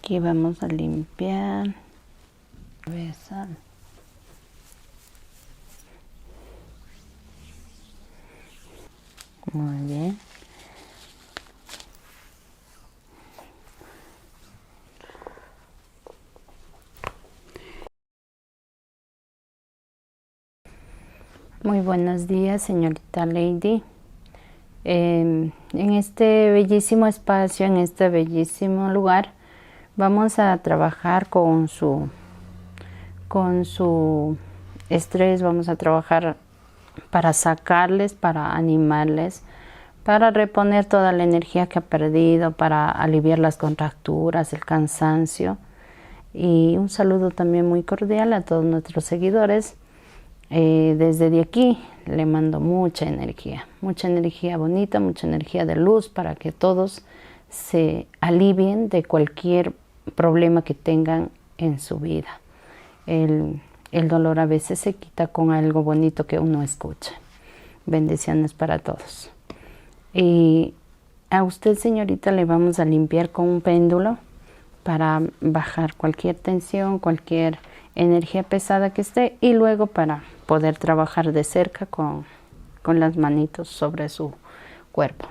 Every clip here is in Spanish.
Aquí vamos a limpiar la cabeza. Muy bien. Muy buenos días, señorita Lady. En este bellísimo espacio, en este bellísimo lugar, vamos a trabajar con su estrés, vamos a trabajar para sacarles, para animarles, para reponer toda la energía que ha perdido, para aliviar las contracturas, el cansancio. Y un saludo también muy cordial a todos nuestros seguidores. Desde de aquí le mando mucha energía bonita, mucha energía de luz para que todos se alivien de cualquier problema que tengan en su vida. El dolor a veces se quita con algo bonito que uno escucha. Bendiciones para todos. Y a usted, señorita, le vamos a limpiar con un péndulo para bajar cualquier tensión, cualquier energía pesada que esté, y luego para poder trabajar de cerca con las manitos sobre su cuerpo.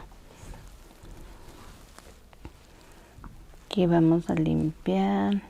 Aquí vamos a limpiar.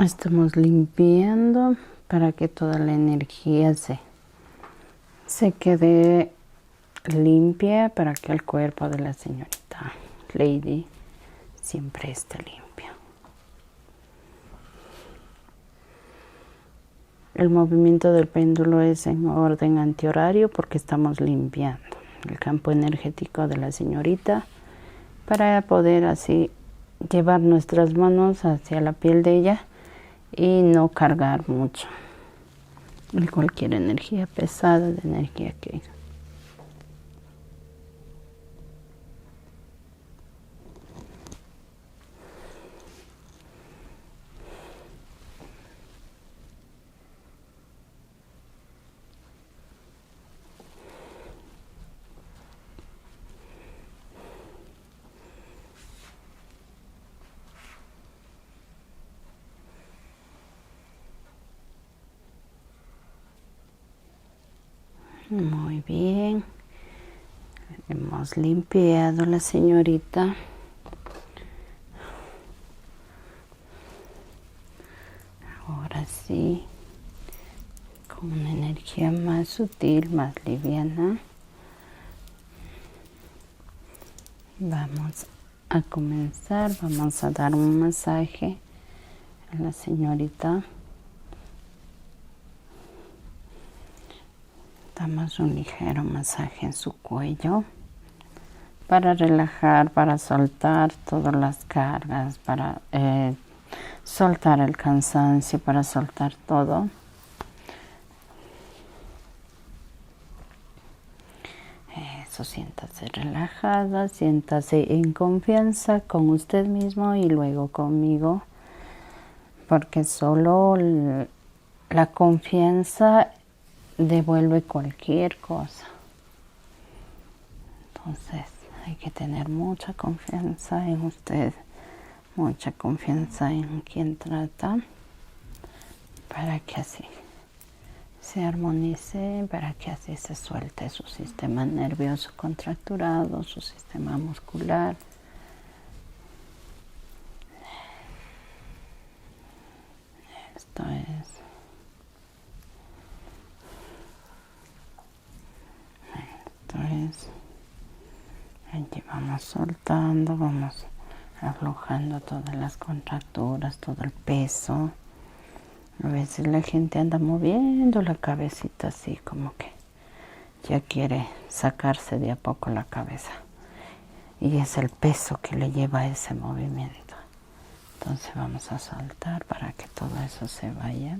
Estamos limpiando para que toda la energía se quede limpia, para que el cuerpo de la señorita Lady siempre esté limpio. El movimiento del péndulo es en orden antihorario porque estamos limpiando el campo energético de la señorita para poder así llevar nuestras manos hacia la piel de ella y no cargar mucho de cualquier energía pesada, de energía que Muy bien. Hemos limpiado a la señorita. Ahora sí, con una energía más sutil, más liviana, vamos a comenzar. Vamos a dar un masaje a la señorita. Damos un ligero masaje en su cuello para relajar, para soltar todas las cargas, para soltar el cansancio, para soltar todo. Eso, siéntase relajada, siéntase en confianza con usted mismo y luego conmigo, porque solo la confianza devuelve cualquier cosa. Entonces hay que tener mucha confianza en usted, mucha confianza en quien trata, para que así se armonice, para que así se suelte su sistema nervioso contracturado, su sistema muscular. Esto es. Aquí vamos soltando, vamos aflojando todas las contracturas, todo el peso. A veces la gente anda moviendo la cabecita así, como que ya quiere sacarse de a poco la cabeza. y es el peso que le lleva a ese movimiento. Entonces vamos a soltar para que todo eso se vaya.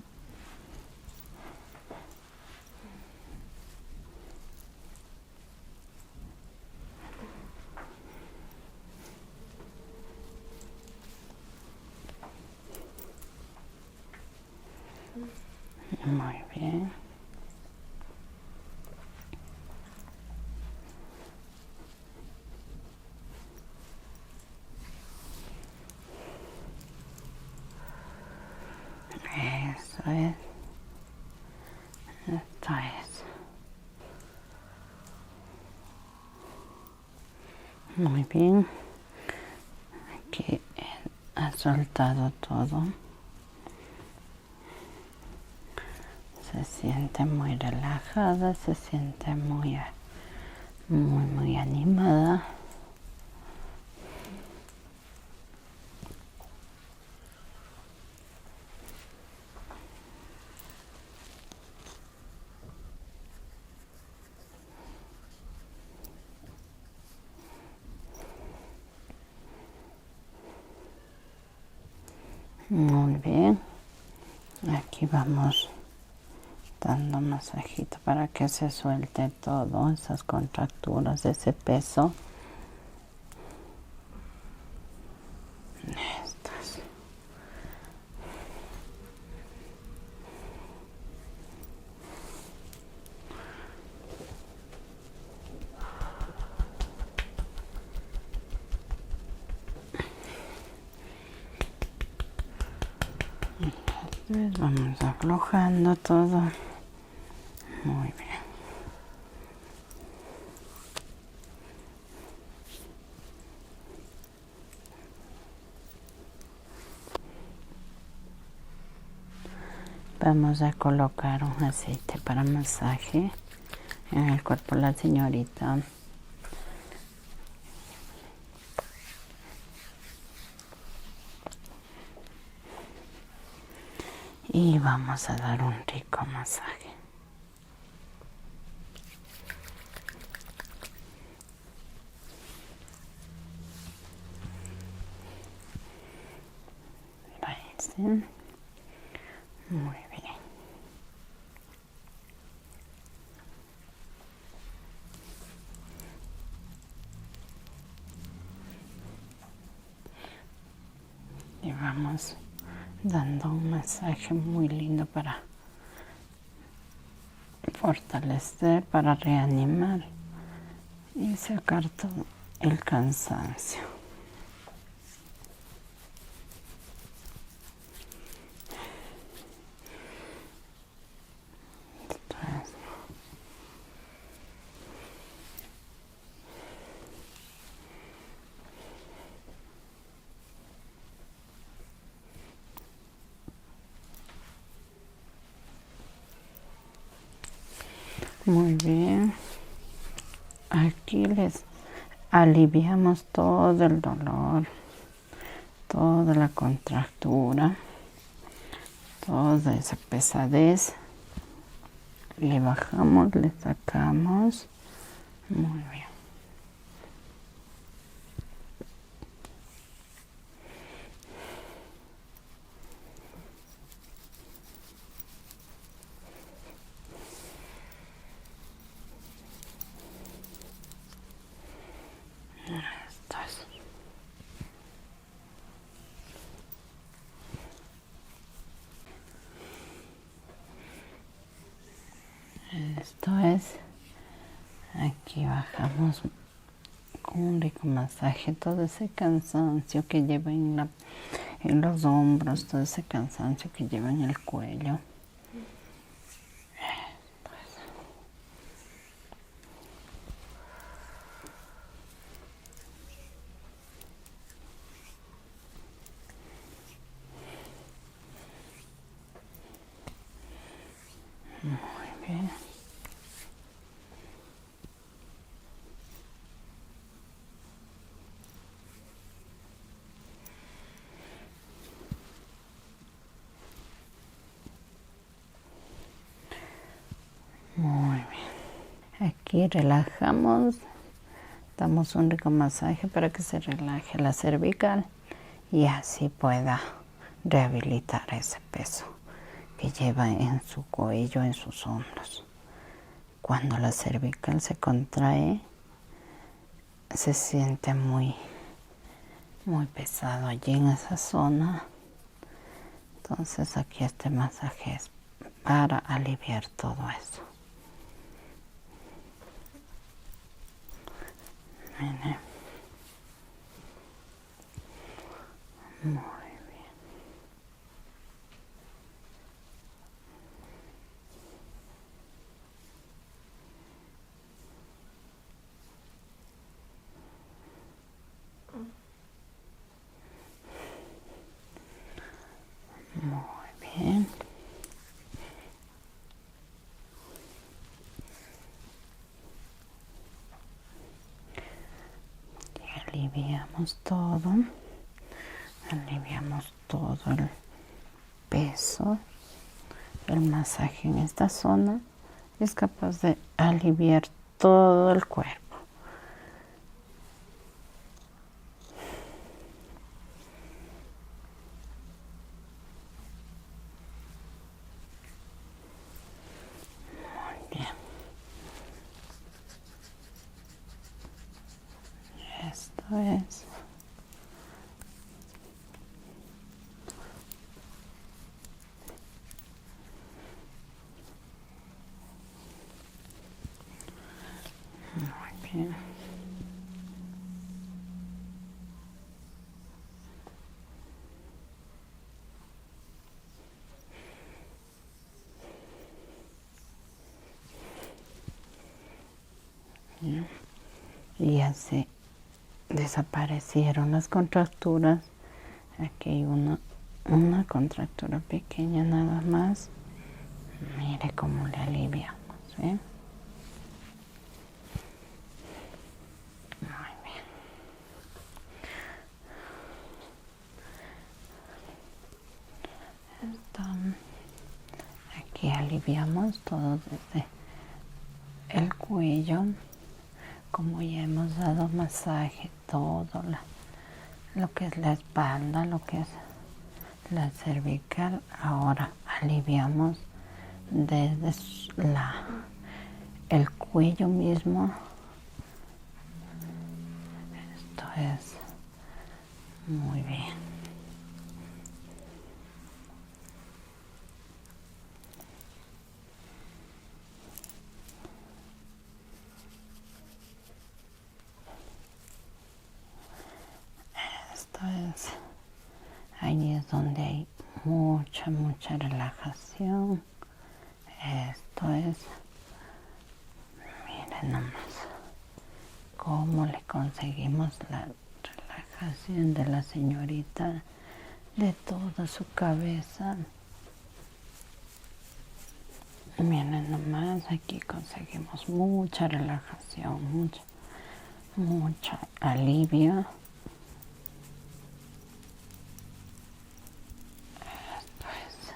Muy bien. Eso es. Esto es. Muy bien. Aquí ha soltado todo. Se siente muy relajada, se siente muy animada. Muy bien. Aquí vamos dando masajito para que se suelte todo, esas contracturas, ese peso. Estas. Entonces vamos aflojando todo. Muy bien. Vamos a colocar un aceite para masaje en el cuerpo de la señorita. Y vamos a dar un rico masaje. Ahí sí. Muy bien. Y vamos dando un masaje muy lindo para fortalecer, para reanimar y sacar todo el cansancio. Entonces, muy bien. Aquí les aliviamos todo el dolor, toda la contractura, toda esa pesadez. Le bajamos, le sacamos. Muy bien. Esto es. Esto es. Aquí bajamos con un rico masaje todo ese cansancio que lleva en los hombros, todo ese cansancio que lleva en el cuello. Muy bien. Muy bien. Aquí relajamos Damos un rico masaje para que se relaje la cervical y así pueda rehabilitar ese peso que lleva en su cuello, en sus hombros. Cuando la cervical se contrae, se siente muy pesado allí en esa zona. Entonces aquí este masaje es para aliviar todo eso. Miren. Muy bien. Muy bien. Y aliviamos todo el peso. El masaje en esta zona es capaz de aliviar todo el cuerpo. Muy bien. Esto es. Muy bien. Bien. Y así desaparecieron las contracturas. Aquí hay una contractura pequeña nada más. Mire cómo le aliviamos, ¿eh? Muy bien. Aquí aliviamos todo desde el cuello, como ya hemos dado masaje, todo lo que es la espalda, lo que es la cervical. Ahora aliviamos desde el cuello mismo. Esto es muy bien. Esto es, ahí es donde hay mucha relajación. Esto es, miren nomás cómo le conseguimos la relajación de la señorita, de toda su cabeza. Miren nomás, aquí conseguimos mucha relajación, mucho alivio. Esto es.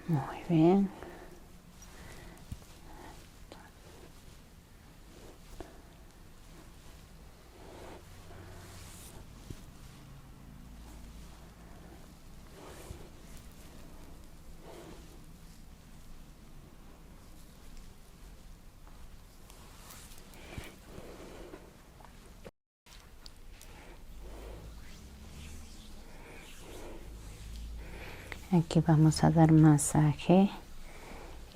Muy bien. Aquí vamos a dar masaje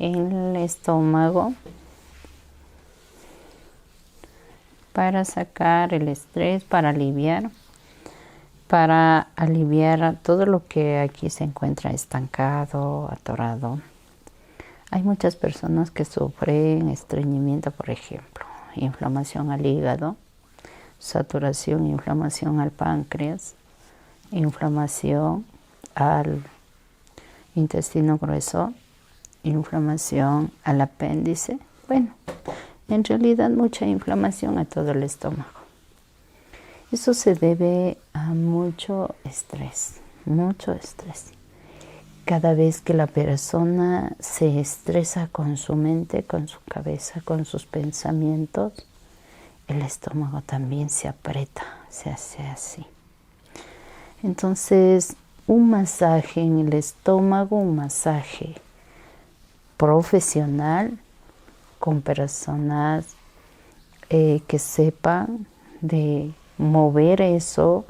en el estómago para sacar el estrés, para aliviar todo lo que aquí se encuentra estancado, atorado. Hay muchas personas que sufren estreñimiento, por ejemplo, inflamación al hígado, saturación, inflamación al páncreas, inflamación al intestino grueso, inflamación al apéndice. Bueno, en realidad mucha inflamación a todo el estómago. Eso se debe a mucho estrés, mucho estrés. Cada vez que la persona se estresa con su mente, con su cabeza, con sus pensamientos, el estómago también se aprieta, se hace así. Entonces, un masaje en el estómago, un masaje profesional, con personas que sepan de mover eso,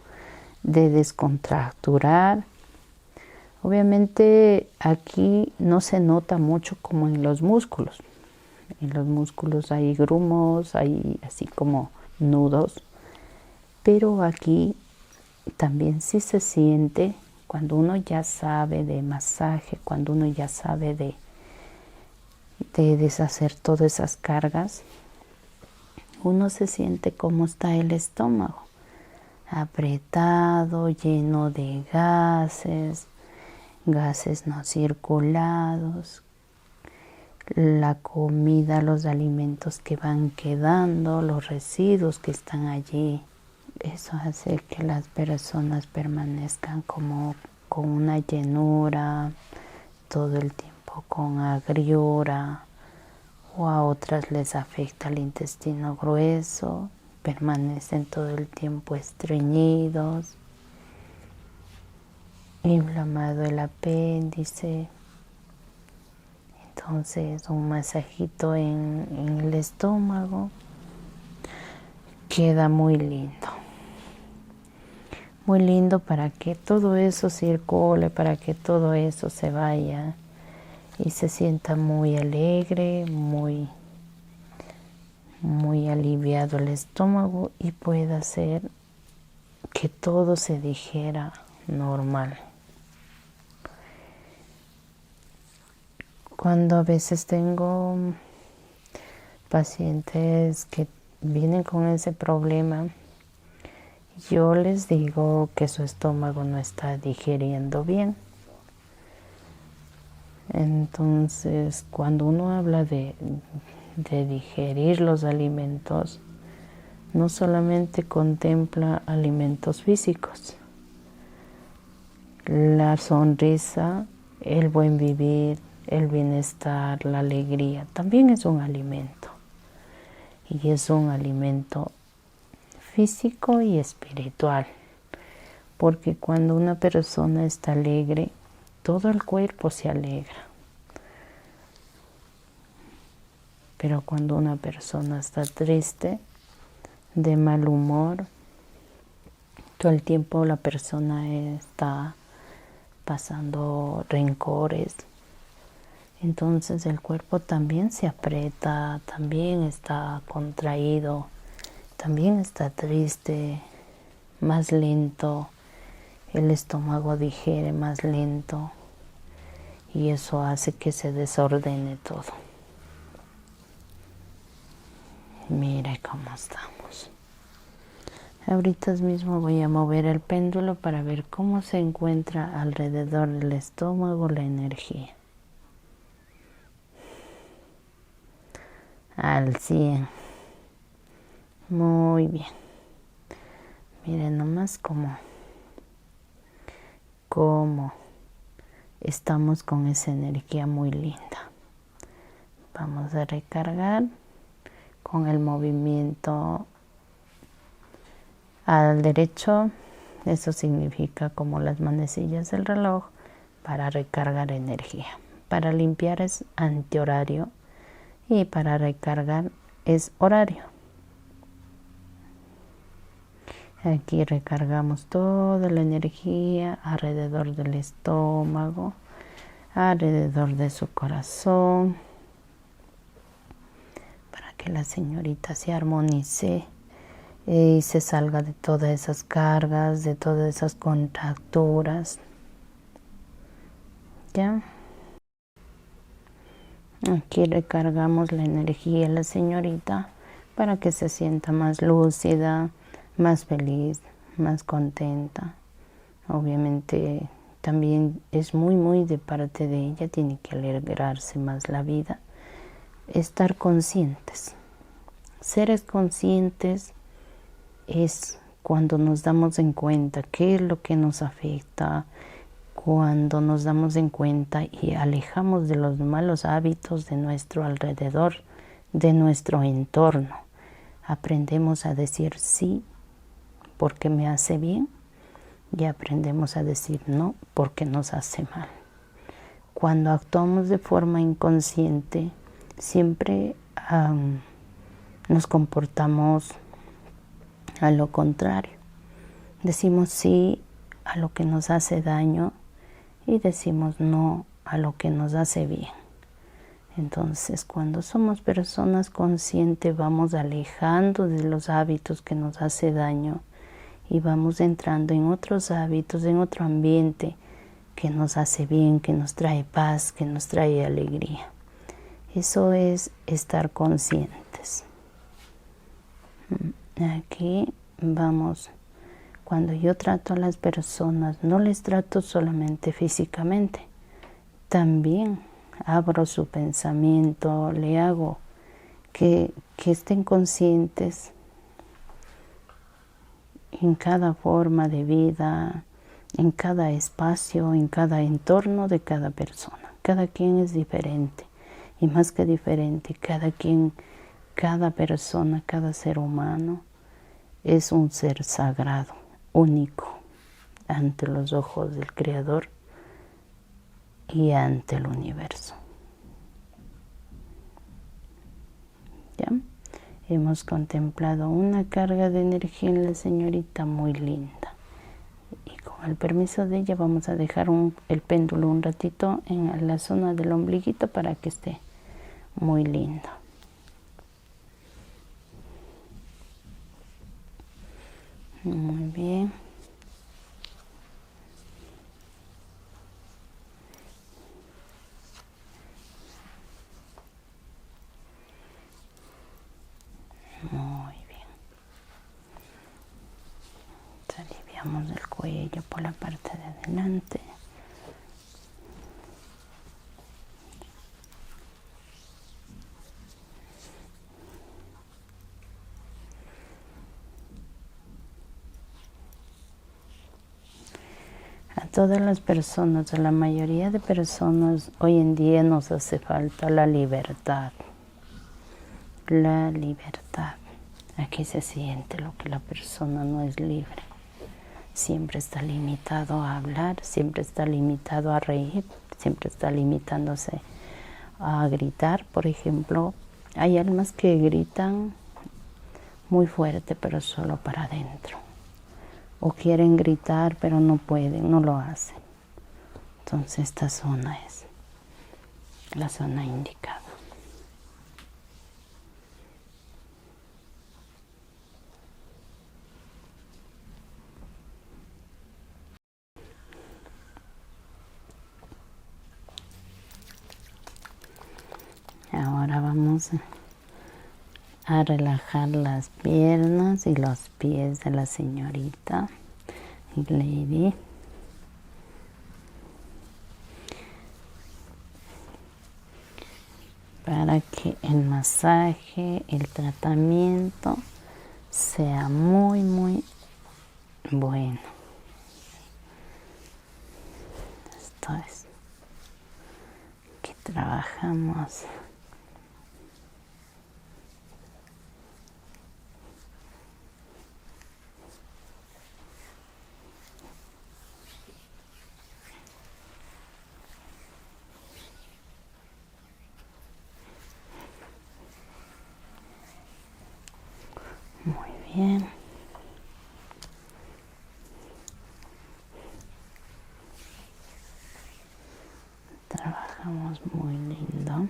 de descontracturar. Obviamente aquí no se nota mucho como en los músculos. En los músculos hay grumos, hay así como nudos, pero aquí también sí se siente cuando uno ya sabe de masaje, cuando uno ya sabe de deshacer todas esas cargas, uno se siente cómo está el estómago, apretado, lleno de gases, gases no circulados, la comida, los alimentos que van quedando, los residuos que están allí. Eso hace que las personas permanezcan como con una llenura, todo el tiempo con agriura, o a otras les afecta el intestino grueso, permanecen todo el tiempo estreñidos, inflamado el apéndice. Entonces un masajito en el estómago queda muy lindo para que todo eso circule, para que todo eso se vaya y se sienta muy alegre, muy aliviado el estómago y pueda hacer que todo se digiera normal. Cuando a veces tengo pacientes que vienen con ese problema, yo les digo que su estómago no está digiriendo bien. Entonces, cuando uno habla de digerir los alimentos, no solamente contempla alimentos físicos. La sonrisa, el buen vivir, el bienestar, la alegría, también es un alimento. Y es un alimento físico y espiritual. Porque cuando una persona está alegre, todo el cuerpo se alegra. Pero cuando una persona está triste, de mal humor, todo el tiempo la persona está pasando rencores. Entonces el cuerpo también se aprieta, también está contraído, también está triste, más lento. El estómago digiere más lento y eso hace que se desordene todo. Mire cómo estamos. Ahorita mismo voy a mover el péndulo para ver cómo se encuentra alrededor del estómago la energía. Al 100. Muy bien. Miren nomás cómo estamos con esa energía muy linda. Vamos a recargar con el movimiento al derecho. Eso significa como las manecillas del reloj para recargar energía. Para limpiar es antihorario y para recargar es horario. Aquí recargamos toda la energía alrededor del estómago, alrededor de su corazón, para que la señorita se armonice y se salga de todas esas cargas, de todas esas contracturas. ¿Ya? Aquí recargamos la energía de la señorita para que se sienta más lúcida, más feliz, más contenta. Obviamente también es muy de parte de ella, tiene que alegrarse más la vida. Estar conscientes. Seres conscientes es cuando nos damos en cuenta qué es lo que nos afecta, cuando nos damos en cuenta y alejamos de los malos hábitos de nuestro alrededor, de nuestro entorno, aprendemos a decir sí porque me hace bien y aprendemos a decir no porque nos hace mal. Cuando actuamos de forma inconsciente, siempre nos comportamos a lo contrario. Decimos sí a lo que nos hace daño y decimos no a lo que nos hace bien. Entonces, cuando somos personas conscientes, vamos alejando de los hábitos que nos hace daño y vamos entrando en otros hábitos, en otro ambiente que nos hace bien, que nos trae paz, que nos trae alegría. Eso es estar conscientes. Aquí vamos. Cuando yo trato a las personas, no les trato solamente físicamente, también abro su pensamiento, le hago que estén conscientes en cada forma de vida, en cada espacio, en cada entorno de cada persona. Cada quien es diferente y más que diferente, cada persona, cada ser humano es un ser sagrado, único, ante los ojos del Creador y ante el universo. ¿Ya? Hemos contemplado una carga de energía en la señorita muy linda. Y con el permiso de ella vamos a dejar el péndulo un ratito en la zona del ombliguito para que esté muy lindo. Muy bien. Muy bien. Aliviamos el cuello por la parte de adelante. A todas las personas, a la mayoría de personas, hoy en día nos hace falta la libertad. La libertad. Aquí se siente lo que la persona no es libre. Siempre está limitado a hablar, siempre está limitado a reír, siempre está limitándose a gritar. Por ejemplo, hay almas que gritan muy fuerte, pero solo para adentro. O quieren gritar, pero no pueden, no lo hacen. Entonces esta zona es la zona indicada. Ahora vamos a relajar las piernas y los pies de la señorita Lady. Para que el masaje, el tratamiento sea muy, muy bueno. Esto es que trabajamos. Muy bien. Trabajamos muy lindo.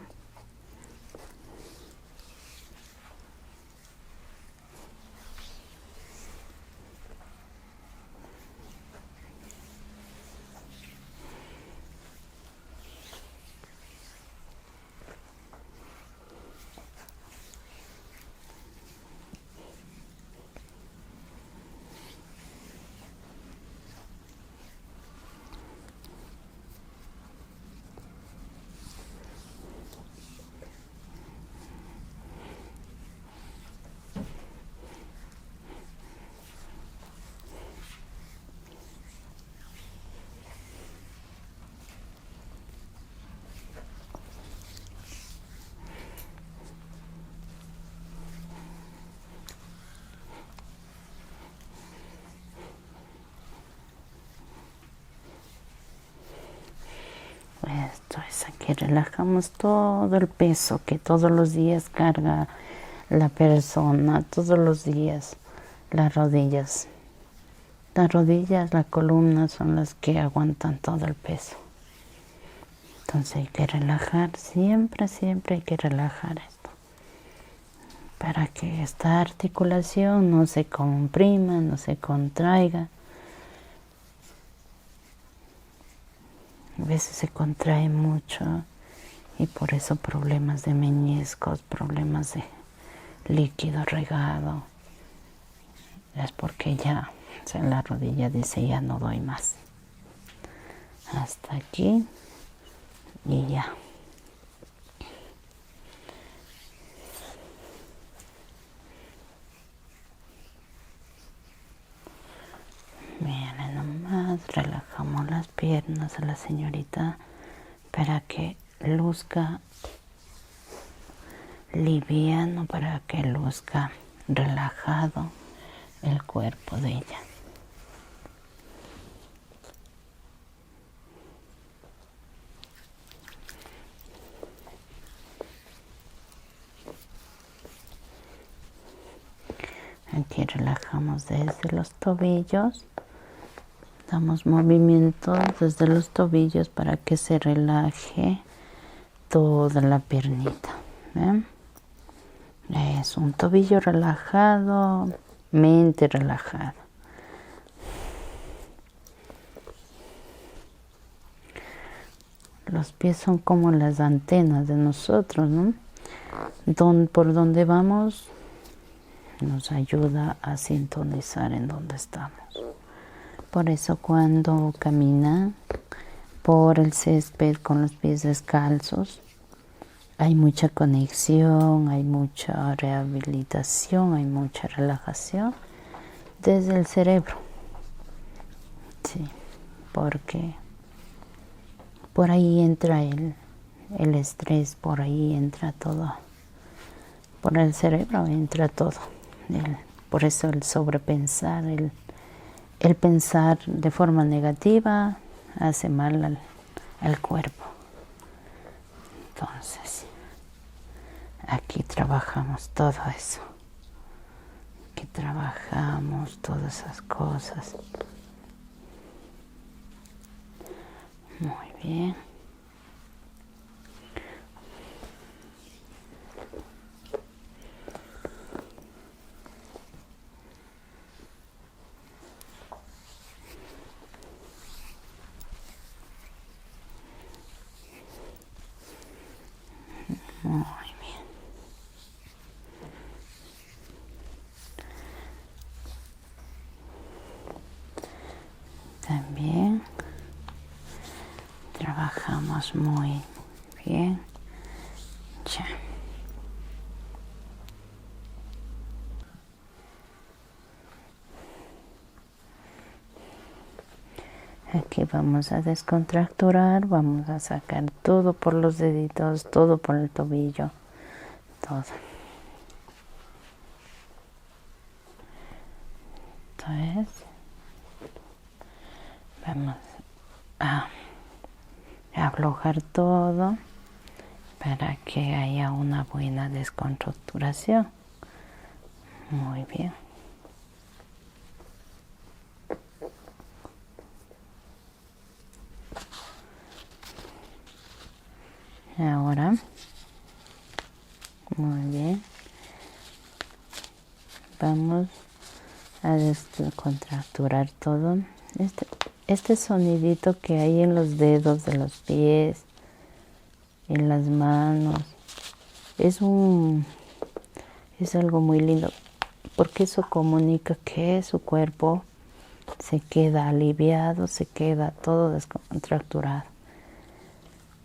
Entonces aquí relajamos todo el peso que todos los días carga la persona, todos los días, las rodillas. Las rodillas, la columna son las que aguantan todo el peso. Entonces hay que relajar, siempre, siempre hay que relajar esto. Para que esta articulación no se comprima, no se contraiga. A veces se contrae mucho y por eso problemas de meniscos, problemas de líquido regado. Es porque ya, o sea, la rodilla dice ya no doy más. Hasta aquí y ya. Miren nomás, relajamos las piernas a la señorita para que luzca liviano, para que luzca relajado el cuerpo de ella. Aquí relajamos desde los tobillos, damos movimiento desde los tobillos para que se relaje toda la piernita. ¿Ven? Es un tobillo relajado, mente relajada. Los pies son como las antenas de nosotros, ¿no? Por donde vamos nos ayuda a sintonizar en donde estamos. Por eso cuando camina por el césped con los pies descalzos, hay mucha conexión, hay mucha rehabilitación, hay mucha relajación desde el cerebro. Sí, porque por ahí entra el estrés, por ahí entra todo. Por el cerebro entra todo. Por eso el sobrepensar, el pensar de forma negativa hace mal al cuerpo. Entonces, aquí trabajamos todo eso. Aquí trabajamos todas esas cosas. Muy bien. Muy bien. También trabajamos muy bien. Ya. Aquí vamos a descontracturar, vamos a sacar todo por los deditos, todo por el tobillo, todo. Entonces, vamos a aflojar todo para que haya una buena descontracturación. Muy bien. Ahora, muy bien, vamos a descontracturar todo. Este sonidito que hay en los dedos de los pies, en las manos, es algo muy lindo, porque eso comunica que su cuerpo se queda aliviado, se queda todo descontracturado.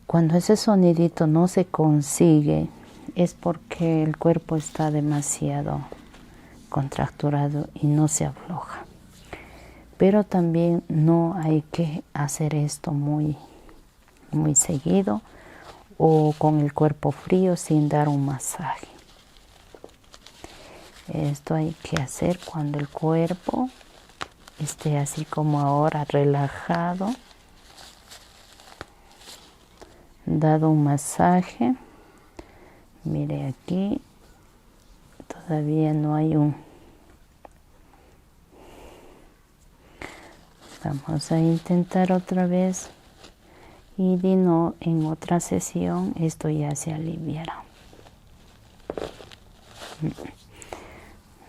Cuando ese sonidito no se consigue, es porque el cuerpo está demasiado contracturado y no se afloja. Pero también no hay que hacer esto muy seguido o con el cuerpo frío sin dar un masaje. Esto hay que hacer cuando el cuerpo esté así como ahora relajado. dado un masaje. Mire aquí, todavía no hay un... Vamos a intentar otra vez y de no, en otra sesión esto ya se aliviará.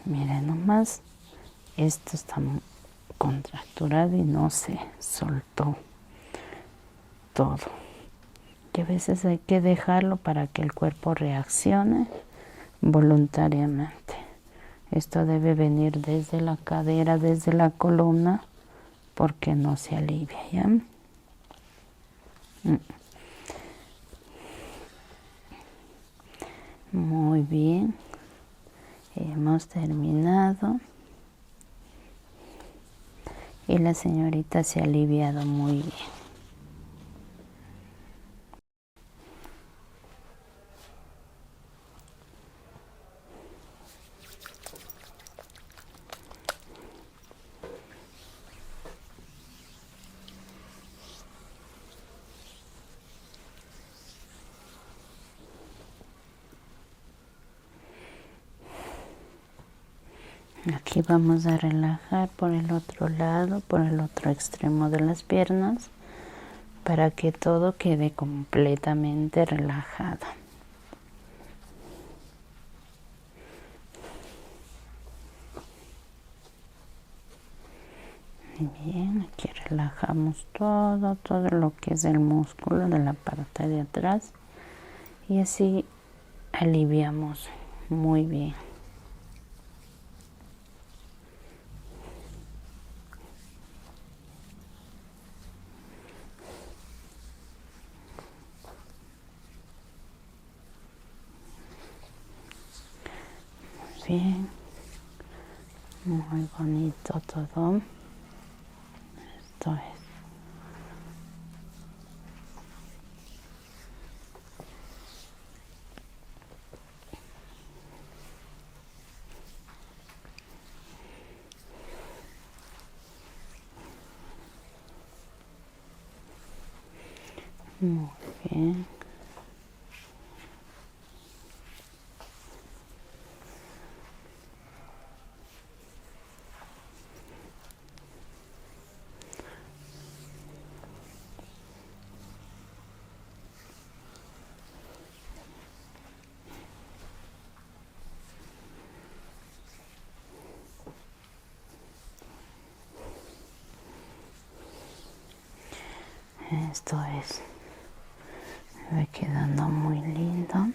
Miren nomás, esto está contracturado y no se soltó todo. Que a veces hay que dejarlo para que el cuerpo reaccione voluntariamente. Esto debe venir desde la cadera, desde la columna, porque no se alivia, ¿ya? Muy bien. Hemos terminado. Y la señorita se ha aliviado muy bien. Aquí vamos a relajar por el otro lado, por el otro extremo de las piernas, para que todo quede completamente relajado. Bien, aquí relajamos todo lo que es el músculo de la parte de atrás y así aliviamos muy bien. Bien, muy bonito todo. Esto es. Muy bien. Esto es, me va quedando muy lindo.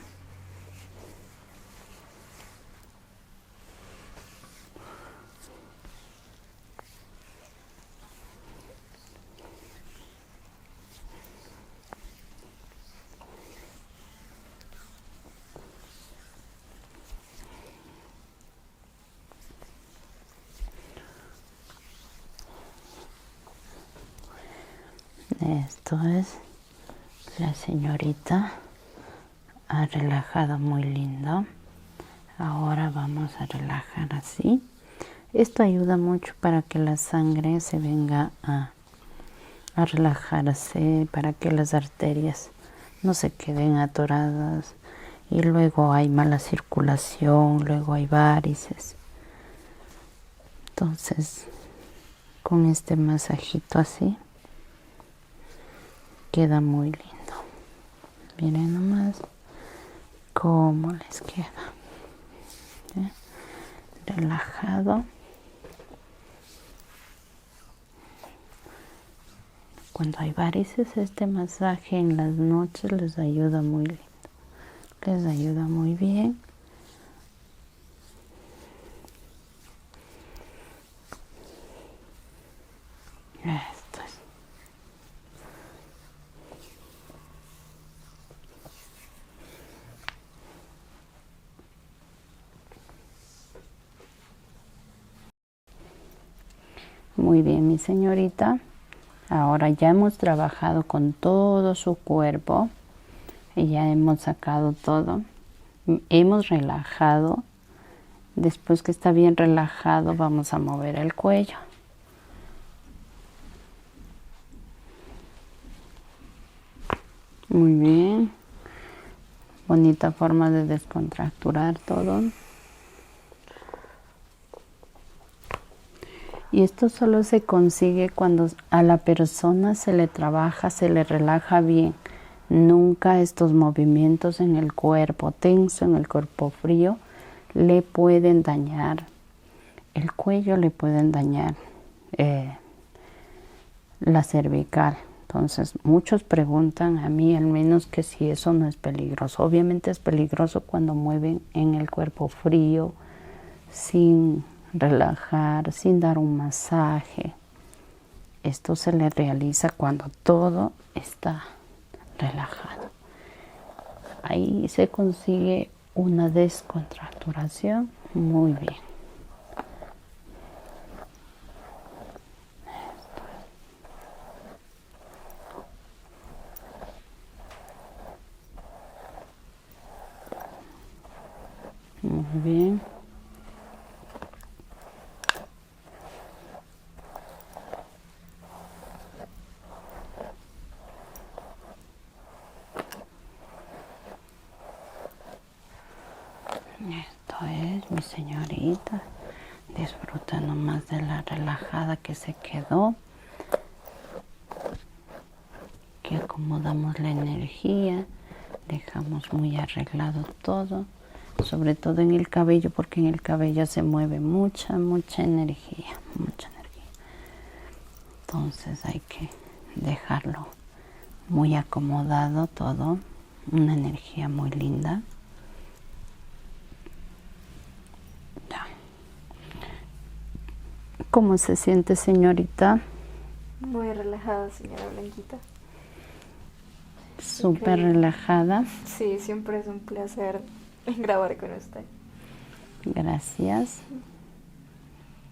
Esto es, la señorita ha relajado muy lindo. Ahora vamos a relajar así. Esto ayuda mucho para que la sangre se venga a relajarse, para que las arterias no se queden atoradas y luego hay mala circulación, luego hay varices. Entonces, con este masajito así, queda muy lindo. Miren nomás cómo les queda. ¿Sí? Relajado. Cuando hay varices, este masaje en las noches les ayuda muy lindo. Les ayuda muy bien. Esto es. Muy bien, mi señorita. Ahora ya hemos trabajado con todo su cuerpo y ya hemos sacado todo. Hemos relajado. Después que está bien relajado, vamos a mover el cuello. Muy bien. Bonita forma de descontracturar todo. Y esto solo se consigue cuando a la persona se le trabaja, se le relaja bien. Nunca estos movimientos en el cuerpo tenso, en el cuerpo frío, le pueden dañar el cuello, le pueden dañar la cervical. Entonces, muchos preguntan a mí al menos que si eso no es peligroso. Obviamente es peligroso cuando mueven en el cuerpo frío, sin relajar, sin dar un masaje. Esto se le realiza cuando todo está relajado. Ahí se consigue una descontracturación muy bien. Muy bien. Esto es, mi señorita. Disfruta nomás de la relajada que se quedó. Que acomodamos la energía. Dejamos muy arreglado todo. Sobre todo en el cabello, porque en el cabello se mueve mucha energía. Entonces hay que dejarlo muy acomodado todo. Una energía muy linda. Ya. ¿Cómo se siente, señorita? Muy relajada, señora Blanquita. Súper relajada. Sí, siempre es un placer grabar con usted. Gracias.